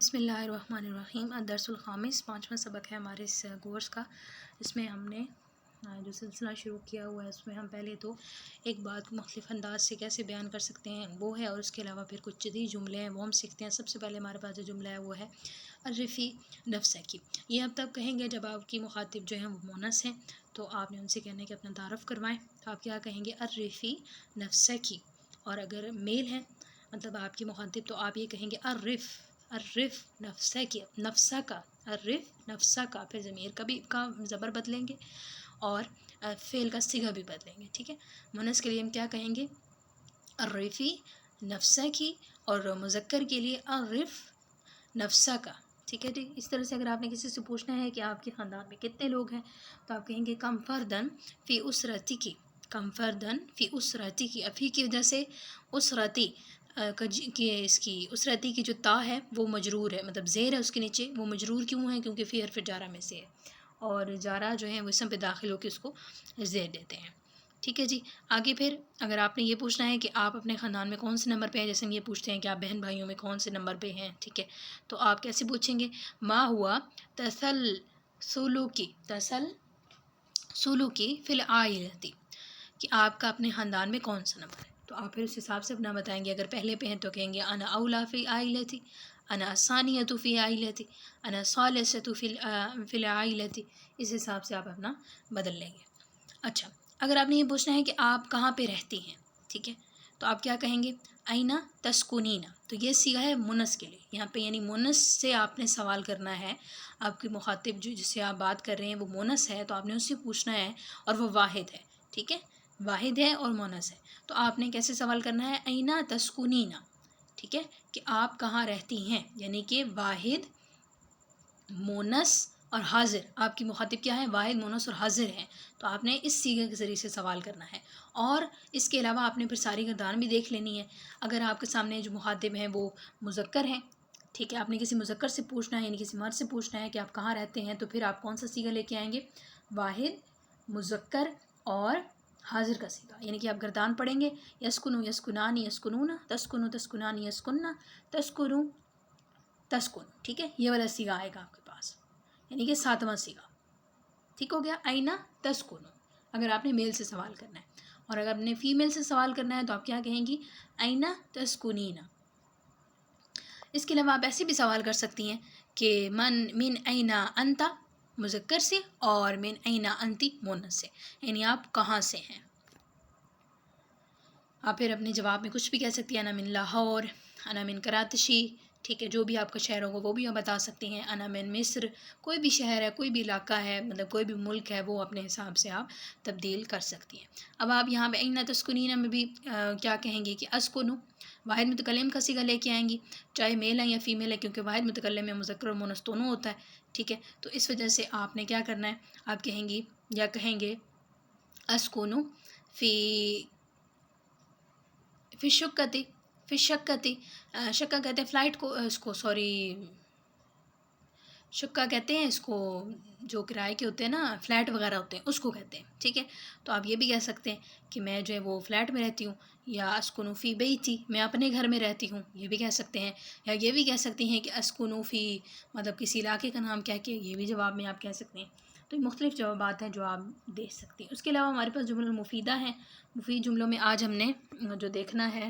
بسم اللہ الرحمن الرحیم۔ الدرس الخامس، 5واں سبق ہے ہمارے اس کورس کا۔ اس میں ہم نے جو سلسلہ شروع کیا ہوا ہے اس میں ہم پہلے تو ایک بات کو مختلف انداز سے کیسے بیان کر سکتے ہیں وہ ہے، اور اس کے علاوہ پھر کچھ جدید جملے ہیں وہ ہم سیکھتے ہیں۔ سب سے پہلے ہمارے پاس جو جملہ ہے وہ ہے عرفی نفسکی۔ یہ اب تب کہیں گے جب آپ کی مخاطب جو ہیں وہ مونس ہیں، تو آپ نے ان سے کہنا ہے کہ اپنا تعارف کروائیں، تو آپ کیا کہیں گے؟ عرفی نفسکی۔ اور اگر میل ہے مطلب آپ کی مخاطب، تو آپ یہ کہیں گے عرف نفسہ کی، نفسہ کا، عرف نفسہ کا، پھر ضمیر کا زبر بدلیں گے اور فعل کا صیغہ بھی بدلیں گے، ٹھیک ہے۔ مونس کے لیے ہم کیا کہیں گے؟ عرفی نفسہ کی، اور مذکر کے لیے عرف نفسہ کا، ٹھیک ہے جی۔ اس طرح سے اگر آپ نے کسی سے پوچھنا ہے کہ آپ کے خاندان میں کتنے لوگ ہیں، تو آپ کہیں گے کم فردن فی اسرتی کی، کم فردن فی اسرتی کی، افی کی وجہ سے اسرتی اس کی اسرتی کی جو تا ہے وہ مجرور ہے، مطلب زیر ہے اس کے نیچے، وہ مجرور کیوں ہے؟ کیونکہ فی حرف جارہ میں سے ہے، اور جارہ جو ہے وہ اسم پہ داخل ہو کے اس کو زیر دیتے ہیں، ٹھیک ہے جی۔ آگے پھر اگر آپ نے یہ پوچھنا ہے کہ آپ اپنے خاندان میں کون سے نمبر پہ ہیں، جیسے ہم یہ پوچھتے ہیں کہ آپ بہن بھائیوں میں کون سے نمبر پہ ہیں، ٹھیک ہے، تو آپ کیسے پوچھیں گے؟ ما ہوا تسلسلکی فی العائلتی، کہ آپ کا اپنے خاندان میں کون سا نمبر ہے، تو آپ پھر اس حساب سے اپنا بتائیں گے۔ اگر پہلے پہ ہیں تو کہیں گے انا اولا فی عائلتی، انا ثانیۃ فی عائلتی، انا ثالثۃ فی العائلتی، اس حساب سے آپ اپنا بدل لیں گے۔ اچھا، اگر آپ نے یہ پوچھنا ہے کہ آپ کہاں پہ رہتی ہیں، ٹھیک ہے، تو آپ کیا کہیں گے؟ اینا تسکونین، تو یہ صیغہ ہے مونس کے لیے، یہاں پہ یعنی مونس سے آپ نے سوال کرنا ہے۔ آپ کی مخاطب جس سے آپ بات کر رہے ہیں وہ مونس ہے، تو آپ نے اس سے پوچھنا ہے، اور وہ واحد ہے، ٹھیک ہے، واحد ہے اور مونس ہے، تو آپ نے کیسے سوال کرنا ہے؟ اینا تسکونین، ٹھیک ہے، کہ آپ کہاں رہتی ہیں، یعنی کہ واحد، مونس اور حاضر، آپ کی مخاطب کیا ہے؟ واحد، مونس اور حاضر ہیں، تو آپ نے اس صیغے کے ذریعے سے سوال کرنا ہے۔ اور اس کے علاوہ آپ نے پھر ساری گردان بھی دیکھ لینی ہے۔ اگر آپ کے سامنے جو مخاطب ہیں وہ مذکر ہیں، ٹھیک ہے، آپ نے کسی مذکر سے پوچھنا ہے، یعنی کسی مرد سے پوچھنا ہے کہ آپ کہاں رہتے ہیں، تو پھر آپ کون سا صیغہ لے کے آئیں گے؟ واحد، مذکر اور حاضر کا صیغہ، یعنی کہ آپ گردان پڑھیں گے، یسکنو یسکنانی یسکنون، تسکنو تسکنانی یسکننا، تسکنو تسکن، ٹھیک ہے، یہ والا صیغہ آئے گا آپ کے پاس، یعنی کہ 7واں صیغہ، ٹھیک ہو گیا۔ اینا تسکنو اگر آپ نے میل سے سوال کرنا ہے، اور اگر آپ نے فیمیل سے سوال کرنا ہے تو آپ کیا کہیں گی؟ اینا تسکنین۔ اس کے علاوہ آپ ایسے بھی سوال کر سکتی ہیں کہ من اینا انتا، مذکر سے، اور من اینا انتی، مونس سے، یعنی آپ کہاں سے ہیں۔ آپ پھر اپنے جواب میں کچھ بھی کہہ سکتی ہیں، انا من لاہور، انا من کراچی، ٹھیک ہے، جو بھی آپ کا شہر ہوگا وہ بھی آپ بتا سکتی ہیں، انا من مصر، کوئی بھی شہر ہے، کوئی بھی علاقہ ہے، مطلب کوئی بھی ملک ہے، وہ اپنے حساب سے آپ تبدیل کر سکتی ہیں۔ اب آپ یہاں پہ اینا تسکنین میں بھی کیا کہیں گی کہ اسکنو، واحد متکلم کا صیغہ لے کے آئیں گی، چاہے میل ہے یا فیمیل ہے، کیونکہ واحد متکلم میں مذکر اور مونس دونوں ہوتا ہے، ٹھیک ہے، تو اس وجہ سے آپ نے کیا کرنا ہے؟ آپ کہیں گی یا کہیں گے اسکنو فی شکتی، فی شکتی، شکا کہتے ہیں فلائٹ کو، اس کو سوری شکا کہتے ہیں اس کو، جو کرائے کے ہوتے ہیں نا، فلیٹ وغیرہ ہوتے ہیں، اس کو کہتے ہیں، ٹھیک ہے، تو آپ یہ بھی کہہ سکتے ہیں کہ میں جو ہے وہ فلیٹ میں رہتی ہوں، یا اسکنو فی بیتی، میں اپنے گھر میں رہتی ہوں، یہ بھی کہہ سکتے ہیں، یا یہ بھی کہہ سکتی ہیں کہ اسکنو فی، مطلب کسی علاقے کا نام کہہ کے یہ بھی جواب میں آپ کہہ سکتے ہیں۔ تو یہ مختلف جوابات ہیں جو آپ دے سکتے ہیں۔ اس کے علاوہ ہمارے پاس جمل مفیدہ ہیں۔ مفید جملوں میں آج ہم نے جو دیکھنا ہے